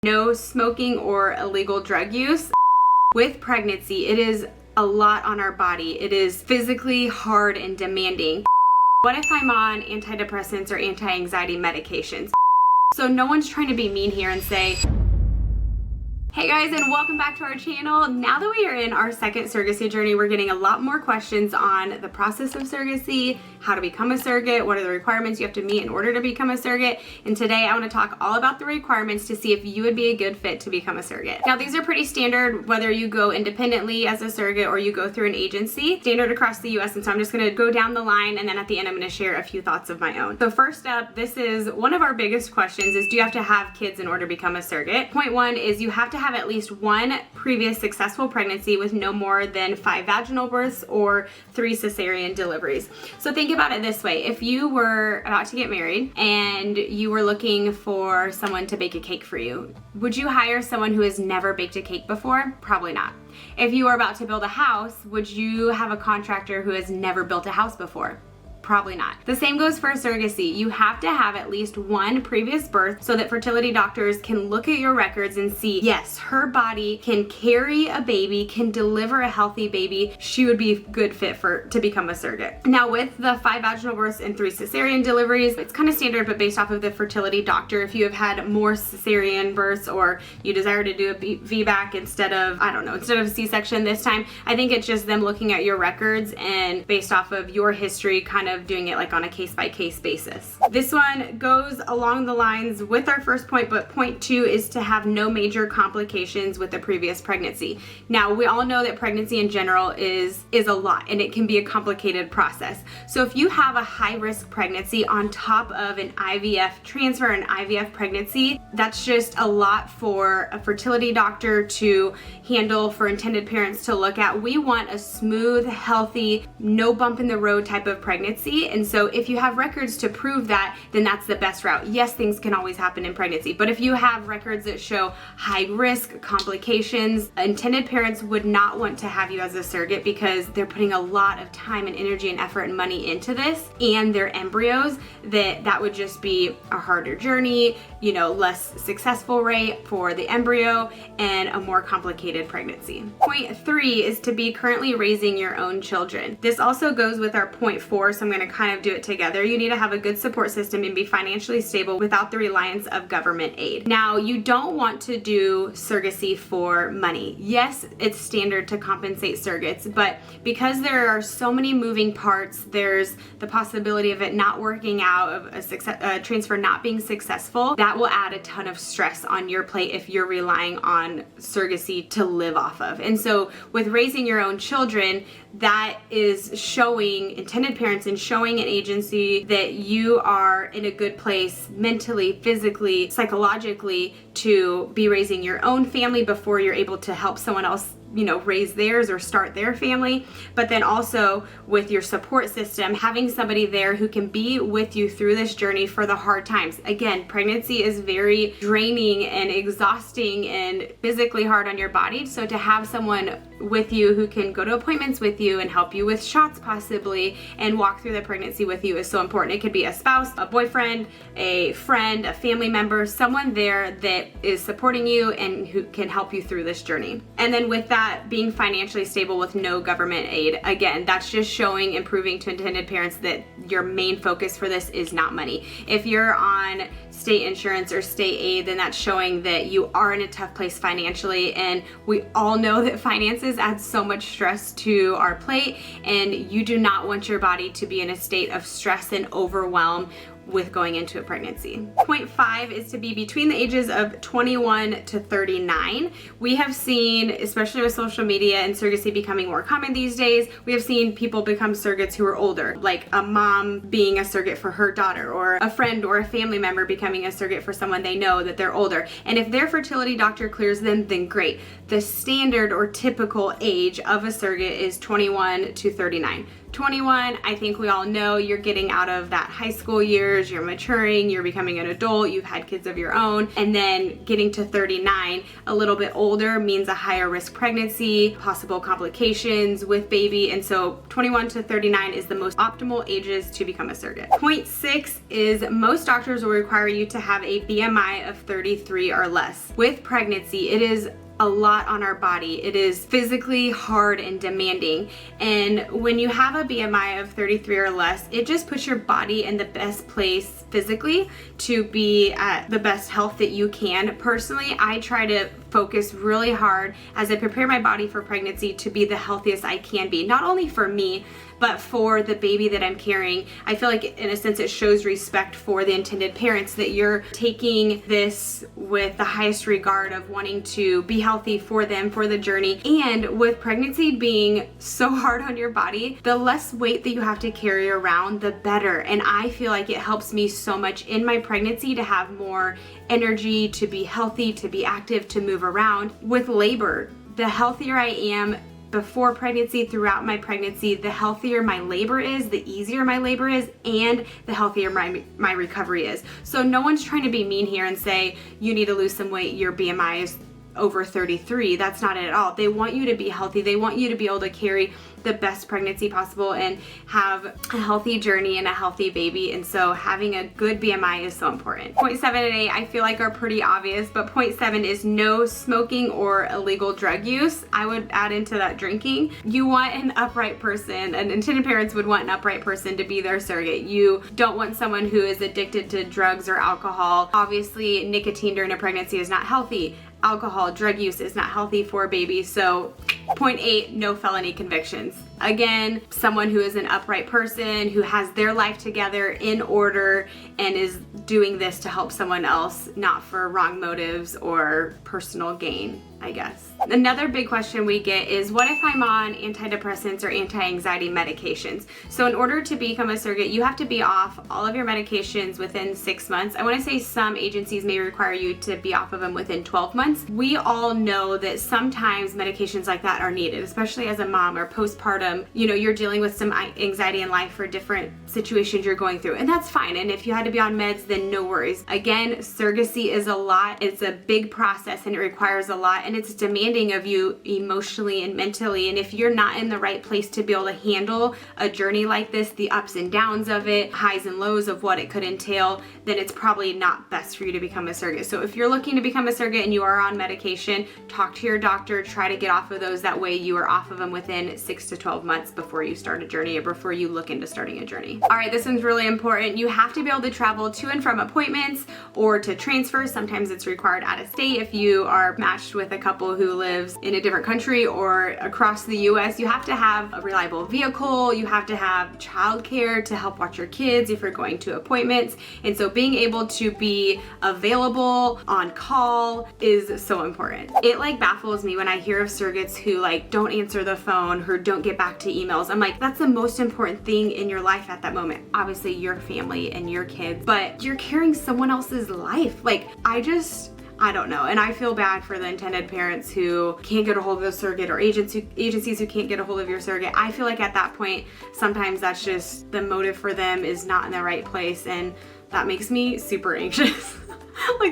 No smoking or illegal drug use. With pregnancy, it is a lot on our body. It is physically hard and demanding. What if I'm on antidepressants or anti-anxiety medications? So no one's trying to be mean here and say, hey guys, and welcome back to our channel. Now that we are in our second surrogacy journey, we're getting a lot more questions on the process of surrogacy, how to become a surrogate, what are the requirements you have to meet in order to become a surrogate. And today I want to talk all about the requirements to see if you would be a good fit to become a surrogate. Now these are pretty standard whether you go independently as a surrogate or you go through an agency, standard across the US. And so I'm just going to go down the line, and then at the end I'm going to share a few thoughts of my own. So first up, this is one of our biggest questions is, do you have to have kids in order to become a surrogate? Point one is you have to have at least one previous successful pregnancy with no more than 5 vaginal births or 3 cesarean deliveries. So think about it this way. If you were about to get married and you were looking for someone to bake a cake for you, would you hire someone who has never baked a cake before? Probably not. If you were about to build a house, would you have a contractor who has never built a house before? Probably not. The same goes for surrogacy. You have to have at least one previous birth so that fertility doctors can look at your records and see, yes, her body can carry a baby, can deliver a healthy baby. She would be a good fit to become a surrogate. Now with the 5 vaginal births and 3 cesarean deliveries, it's kind of standard, but based off of the fertility doctor. If you have had more cesarean births or you desire to do a VBAC instead of a C-section this time, I think it's just them looking at your records and based off of your history, kind of doing it like on a case-by-case basis. This one goes along the lines with our first point, but point 2 is to have no major complications with the previous pregnancy. Now, we all know that pregnancy in general is a lot, and it can be a complicated process. So if you have a high-risk pregnancy on top of an IVF transfer, an IVF pregnancy, that's just a lot for a fertility doctor to handle, for intended parents to look at. We want a smooth, healthy, no bump in the road type of pregnancy. And so if you have records to prove that, then that's the best route. Yes, things can always happen in pregnancy, but if you have records that show high risk, complications, intended parents would not want to have you as a surrogate because they're putting a lot of time and energy and effort and money into this and their embryos, that would just be a harder journey, less successful rate for the embryo and a more complicated pregnancy. Point 3 is to be currently raising your own children. This also goes with our point 4, so I'm going to kind of do it together. You need to have a good support system and be financially stable without the reliance of government aid. Now, you don't want to do surrogacy for money. Yes, it's standard to compensate surrogates, but because there are so many moving parts, there's the possibility of it not working out, of a transfer not being successful. That will add a ton of stress on your plate if you're relying on surrogacy to live off of. And so with raising your own children, that is showing intended parents and showing an agency that you are in a good place mentally, physically, psychologically to be raising your own family before you're able to help someone else raise theirs or start their family. But then also with your support system, having somebody there who can be with you through this journey for the hard times. Again, pregnancy is very draining and exhausting and physically hard on your body. So to have someone with you who can go to appointments with you and help you with shots possibly and walk through the pregnancy with you is so important. It could be a spouse, a boyfriend, a friend, a family member, someone there that is supporting you and who can help you through this journey. And then with that, being financially stable with no government aid. Again, that's just showing and proving to intended parents that your main focus for this is not money. If you're on state insurance or state aid, then that's showing that you are in a tough place financially, and we all know that finances add so much stress to our plate, and you do not want your body to be in a state of stress and overwhelm with going into a pregnancy. Point 5 is to be between the ages of 21 to 39. We have seen, especially with social media and surrogacy becoming more common these days, we have seen people become surrogates who are older, like a mom being a surrogate for her daughter, or a friend or a family member becoming a surrogate for someone they know that they're older. And if their fertility doctor clears them, then great. The standard or typical age of a surrogate is 21 to 39. 21, I think we all know you're getting out of that high school years, you're maturing, you're becoming an adult, you've had kids of your own, and then getting to 39, a little bit older, means a higher risk pregnancy, possible complications with baby, and so 21 to 39 is the most optimal ages to become a surrogate. Point 6 is most doctors will require you to have a BMI of 33 or less. With pregnancy, it is a lot on our body. It is physically hard and demanding. And when you have a BMI of 33 or less, it just puts your body in the best place physically to be at the best health that you can. Personally, I try to focus really hard as I prepare my body for pregnancy to be the healthiest I can be, not only for me, but for the baby that I'm carrying. I feel like in a sense it shows respect for the intended parents that you're taking this with the highest regard of wanting to be healthy for them, for the journey. And with pregnancy being so hard on your body, the less weight that you have to carry around, the better. And I feel like it helps me so much in my pregnancy to have more energy, to be healthy, to be active, to move around. With labor, the healthier I am before pregnancy, throughout my pregnancy, the healthier my labor is, the easier my labor is, and the healthier my recovery is. So no one's trying to be mean here and say, you need to lose some weight, your BMI is over 33. That's not it at all. They want you to be healthy. They want you to be able to carry the best pregnancy possible and have a healthy journey and a healthy baby. And so having a good BMI is so important. Point 7 and 8 I feel like are pretty obvious, but point 7 is no smoking or illegal drug use. I would add into that drinking. You want an upright person, and intended parents would want an upright person to be their surrogate. You don't want someone who is addicted to drugs or alcohol. Obviously, nicotine during a pregnancy is not healthy. Alcohol, drug use is not healthy for a baby. So point 8, no felony convictions. Again, someone who is an upright person, who has their life together in order and is doing this to help someone else, not for wrong motives or personal gain, I guess. Another big question we get is, what if I'm on antidepressants or anti-anxiety medications? So in order to become a surrogate, you have to be off all of your medications within 6 months. I want to say some agencies may require you to be off of them within 12 months. We all know that sometimes medications like that are needed, especially as a mom or postpartum. You know, you're dealing with some anxiety in life for different situations you're going through, and that's fine. And if you had to be on meds, then no worries. Again, surrogacy is a lot. It's a big process and it requires a lot, and it's demanding of you emotionally and mentally. And if you're not in the right place to be able to handle a journey like this, the ups and downs of it, highs and lows of what it could entail, then it's probably not best for you to become a surrogate. So if you're looking to become a surrogate and you are on medication, talk to your doctor, try to get off of those. That way you are off of them within 6 to 12 months before you start a journey or before you look into starting a journey. All right, this one's really important. You have to be able to travel to and from appointments or to transfer. Sometimes it's required out of state if you are matched with a couple who lives in a different country or across the US. You have to have a reliable vehicle. You have to have childcare to help watch your kids if you're going to appointments. And so being able to be available on call is so important. It baffles me when I hear of surrogates who don't answer the phone, who don't get back to emails. I'm like, that's the most important thing in your life at that moment. Obviously your family and your kids, but you're carrying someone else's life. I don't know. And I feel bad for the intended parents who can't get a hold of the surrogate, or agencies who can't get a hold of your surrogate. I feel like at that point, sometimes that's just the motive for them is not in the right place. And that makes me super anxious.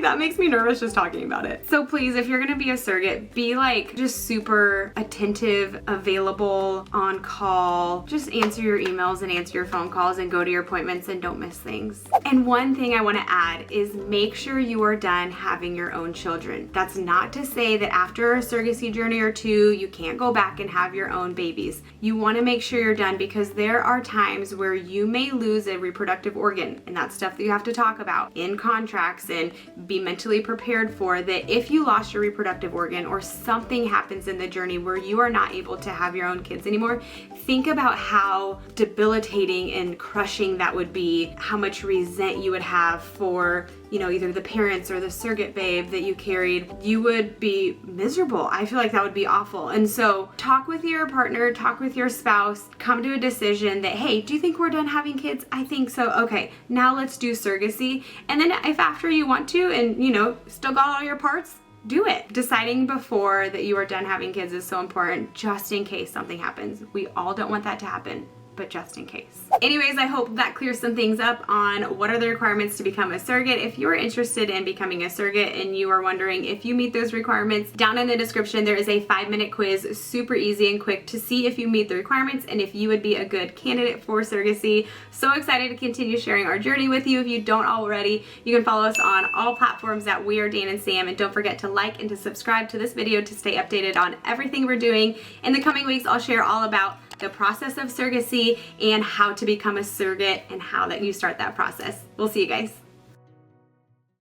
That makes me nervous just talking about it. So please, if you're gonna be a surrogate, be just super attentive, available, on call. Just answer your emails and answer your phone calls and go to your appointments and don't miss things. And one thing I wanna add is make sure you are done having your own children. That's not to say that after a surrogacy journey or two, you can't go back and have your own babies. You wanna make sure you're done, because there are times where you may lose a reproductive organ, and that's stuff that you have to talk about in contracts and be mentally prepared for. That if you lost your reproductive organ or something happens in the journey where you are not able to have your own kids anymore, think about how debilitating and crushing that would be, how much resent you would have for either the parents or the surrogate babe that you carried. You would be miserable. I feel like that would be awful. And so talk with your partner, talk with your spouse, come to a decision that, hey, do you think we're done having kids? I think so. Okay, now let's do surrogacy. And then if after you want to and still got all your parts, do it. Deciding before that you are done having kids is so important, just in case something happens. We all don't want that to happen, but just in case. Anyways, I hope that clears some things up on what are the requirements to become a surrogate. If you're interested in becoming a surrogate and you are wondering if you meet those requirements, down in the description there is a 5-minute quiz, super easy and quick, to see if you meet the requirements and if you would be a good candidate for surrogacy. So excited to continue sharing our journey with you. If you don't already, you can follow us on all platforms at We Are Dan and Sam, and don't forget to like and to subscribe to this video to stay updated on everything we're doing. In the coming weeks, I'll share all about the process of surrogacy and how to become a surrogate and how that you start that process. We'll see you guys.